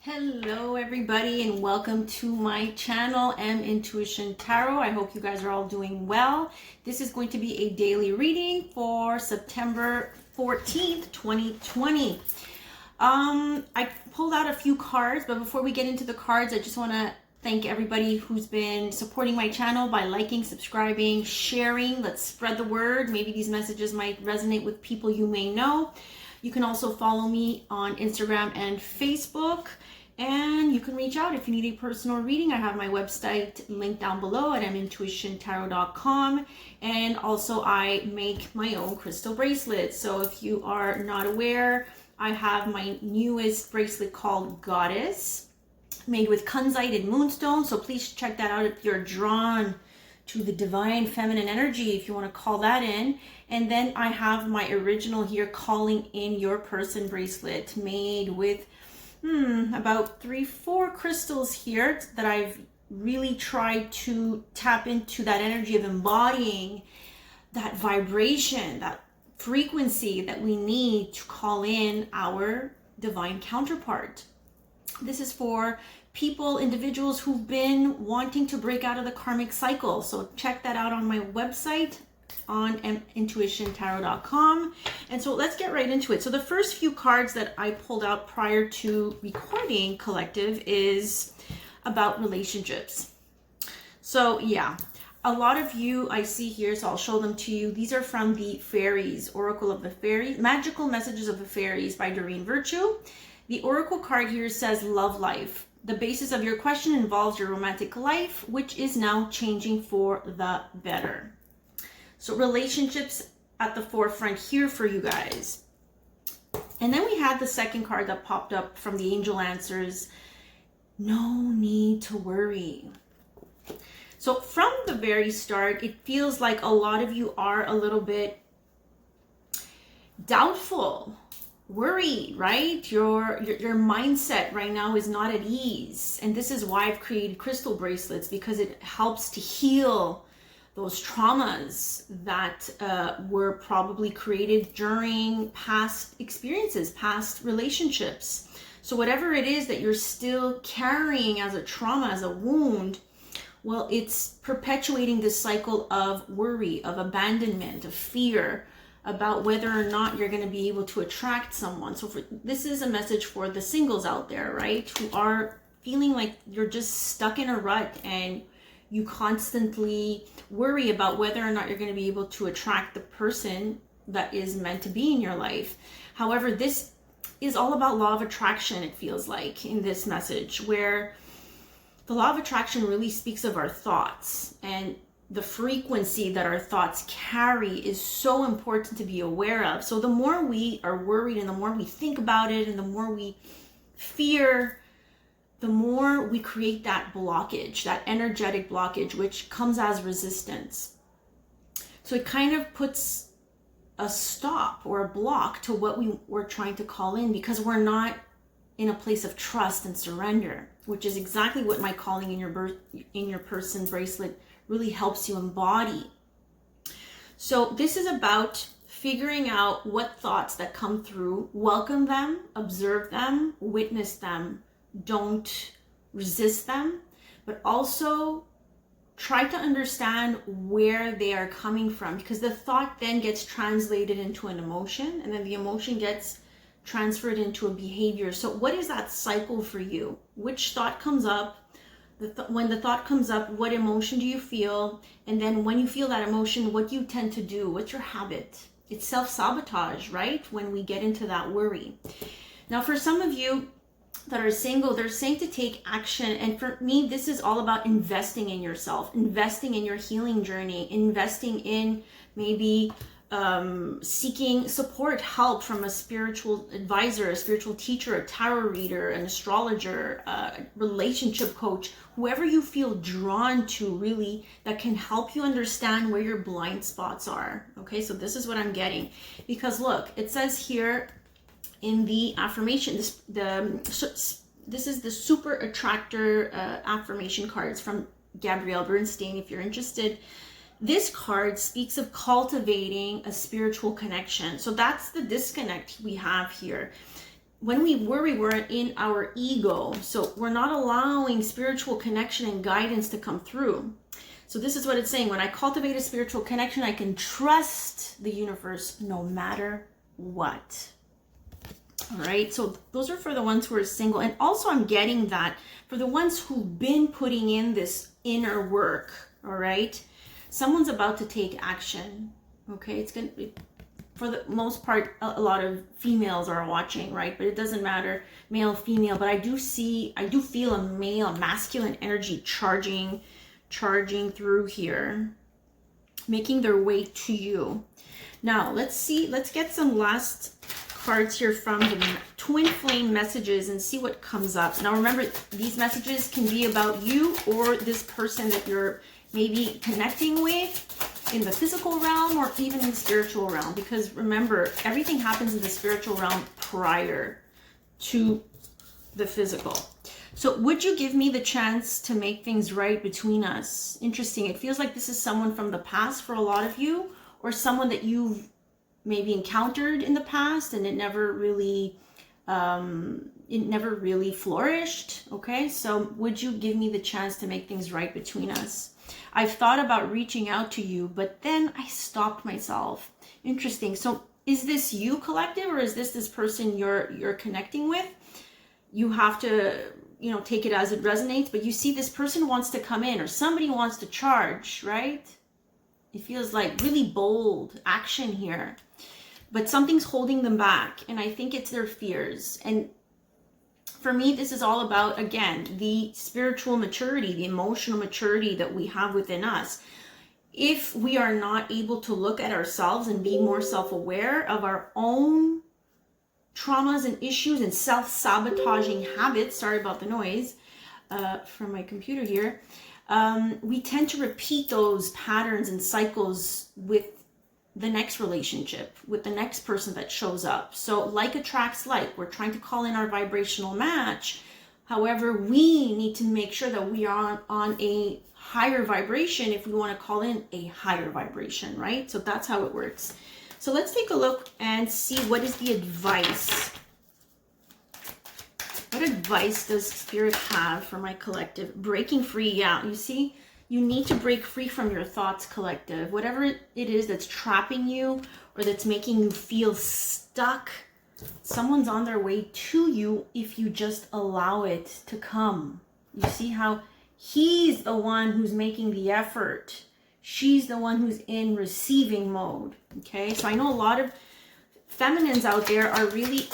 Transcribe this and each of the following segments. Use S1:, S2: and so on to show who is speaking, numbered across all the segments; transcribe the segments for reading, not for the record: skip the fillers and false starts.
S1: Hello everybody and welcome to my channel, M Intuition Tarot. I hope you guys are all doing well. This is going to be a daily reading for September 14th, 2020. I pulled out a few cards, but before we get into the cards, I just want to thank everybody who's been supporting my channel by liking, subscribing, sharing. Let's spread the word. Maybe these messages might resonate with people you may know. You can also follow me on Instagram and Facebook, and you can reach out if you need a personal reading. I have my website linked down below at mintuitiontarot.com, and also I make my own crystal bracelets. So if you are not aware, I have my newest bracelet called Goddess, made with kunzite and moonstone. So please check that out if you're drawn to the divine feminine energy, if you want to call that in. And then I have my original here, Calling in Your Person bracelet, made with about 3-4 crystals here that I've really tried to tap into that energy of embodying that vibration, that frequency that we need to call in our divine counterpart. This is for people, individuals who've been wanting to break out of the karmic cycle. So check that out on my website on intuitiontarot.com. And so let's get right into it. So the first few cards that I pulled out prior to recording collective is about relationships. So yeah, a lot of you I see here, so I'll show them to you. These are from the Fairies, Oracle of the Fairies, Magical Messages of the Fairies by Doreen Virtue. The Oracle card here says love life. The basis of your question involves your romantic life, which is now changing for the better. So relationships at the forefront here for you guys. And then we had the second card that popped up from the Angel Answers. No need to worry. So from the very start, it feels like a lot of you are a little bit doubtful, worried, right? Your mindset right now is not at ease. And this is why I've created crystal bracelets, because it helps to heal those traumas that were probably created during past experiences, past relationships. So whatever it is that you're still carrying as a trauma, as a wound, well, it's perpetuating this cycle of worry, of abandonment, of fear about whether or not you're going to be able to attract someone. So this is a message for the singles out there, right? Who are feeling like you're just stuck in a rut and you constantly worry about whether or not you're going to be able to attract the person that is meant to be in your life. However, this is all about law of attraction, it feels like, in this message, where the law of attraction really speaks of our thoughts, and the frequency that our thoughts carry is so important to be aware of. So the more we are worried and the more we think about it and the more we fear, the more we create that blockage, that energetic blockage, which comes as resistance. So it kind of puts a stop or a block to what we were trying to call in, because we're not in a place of trust and surrender, which is exactly what my Calling in Your Person bracelet really helps you embody. So this is about figuring out what thoughts that come through, welcome them, observe them, witness them. Don't resist them, but also try to understand where they are coming from, because the thought then gets translated into an emotion, and then the emotion gets transferred into a behavior. So what is that cycle for you? Which thought comes up? When the thought comes up, what emotion do you feel? And then when you feel that emotion, what do you tend to do? What's your habit? It's self-sabotage, right? When we get into that worry. Now, for some of you that are single, they're saying to take action. And for me, this is all about investing in yourself, investing in your healing journey, investing in maybe seeking support, help from a spiritual advisor, a spiritual teacher, a tarot reader, an astrologer, a relationship coach, whoever you feel drawn to really, that can help you understand where your blind spots are. Okay, so this is what I'm getting. Because look, it says here in the affirmation, this is the Super Attractor affirmation cards from Gabrielle Bernstein, if you're interested. This card speaks of cultivating a spiritual connection. So that's the disconnect we have here. when we worry, we're in our ego. So we're not allowing spiritual connection and guidance to come through. So this is what it's saying. When I cultivate a spiritual connection, I can trust the universe no matter what. All right. So those are for the ones who are single. And also I'm getting that for the ones who've been putting in this inner work. All right. Someone's about to take action. Okay. It's going to be, for the most part, a lot of females are watching, right? But it doesn't matter, male, female. But I do feel a male, masculine energy charging through here, making their way to you. Now, let's get some last cards here from the twin flame messages and see what comes up. Now, remember, these messages can be about you or this person that you're maybe connecting with in the physical realm or even in the spiritual realm, because remember, everything happens in the spiritual realm prior to the physical. So would you give me the chance to make things right between us? Interesting. It feels like this is someone from the past for a lot of you, or someone that you've maybe encountered in the past and it never really flourished. Okay, so would you give me the chance to make things right between us? I've thought about reaching out to you, but then I stopped myself. Interesting. So is this you, collective, or is this person you're connecting with? You have to, take it as it resonates, but you see this person wants to come in, or somebody wants to charge, right? It feels like really bold action here, but something's holding them back. And I think it's their fears. And for me, this is all about, again, the spiritual maturity, the emotional maturity that we have within us. If we are not able to look at ourselves and be more self-aware of our own traumas and issues and self-sabotaging habits, sorry about the noise from my computer here, we tend to repeat those patterns and cycles with the next relationship, with the next person that shows up. So like attracts like. We're trying to call in our vibrational match. However, we need to make sure that we are on a higher vibration if we want to call in a higher vibration, right? So that's how it works. So let's take a look and see what is the advice. What advice does Spirit have for my collective? Breaking free. Yeah, you see, you need to break free from your thoughts, collective. Whatever it is that's trapping you or that's making you feel stuck, someone's on their way to you if you just allow it to come. You see how he's the one who's making the effort. She's the one who's in receiving mode. Okay, so I know a lot of feminines out there are really,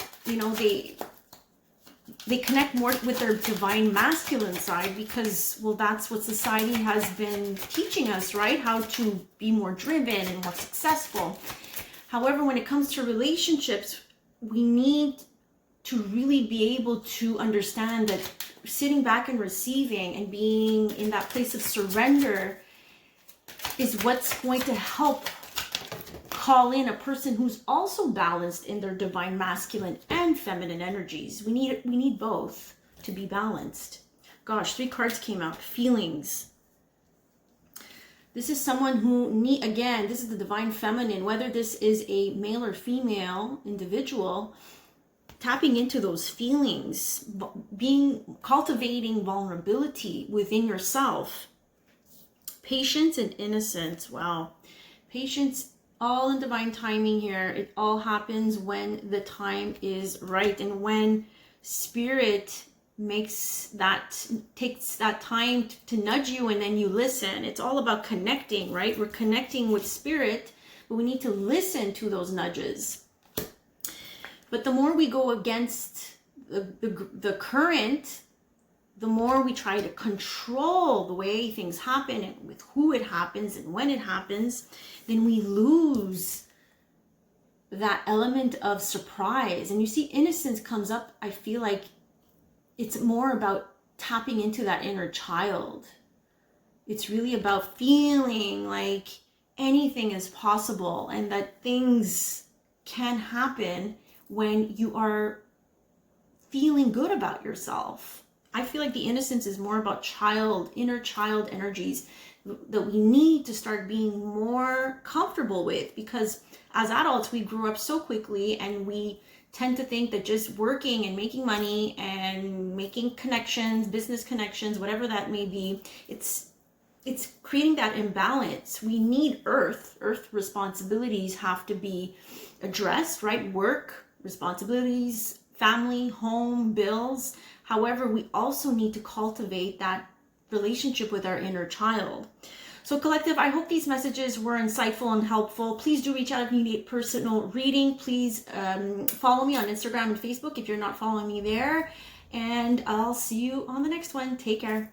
S1: they connect more with their divine masculine side because, well, that's what society has been teaching us, right? How to be more driven and more successful. However, when it comes to relationships, we need to really be able to understand that sitting back and receiving and being in that place of surrender is what's going to help call in a person who's also balanced in their divine masculine and feminine energies. We need both to be balanced. Gosh, 3 cards came out. Feelings. This is someone who this is the divine feminine, whether this is a male or female individual, tapping into those feelings, cultivating vulnerability within yourself. Patience and innocence. Wow. Patience, all in divine timing here. It all happens when the time is right and when Spirit takes that time to nudge you and then you listen. It's all about connecting, right? We're connecting with Spirit, but we need to listen to those nudges. But the more we go against the current, the more we try to control the way things happen and with who it happens and when it happens, then we lose that element of surprise. And you see, innocence comes up. I feel like it's more about tapping into that inner child. It's really about feeling like anything is possible and that things can happen when you are feeling good about yourself. I feel like the innocence is more about inner child energies that we need to start being more comfortable with, because as adults, we grew up so quickly and we tend to think that just working and making money and making connections, business connections, whatever that may be, it's creating that imbalance. We need earth responsibilities have to be addressed, right? Work responsibilities, family, home, bills. However, we also need to cultivate that relationship with our inner child. So collective, I hope these messages were insightful and helpful. Please do reach out if you need a personal reading. Please follow me on Instagram and Facebook if you're not following me there. And I'll see you on the next one. Take care.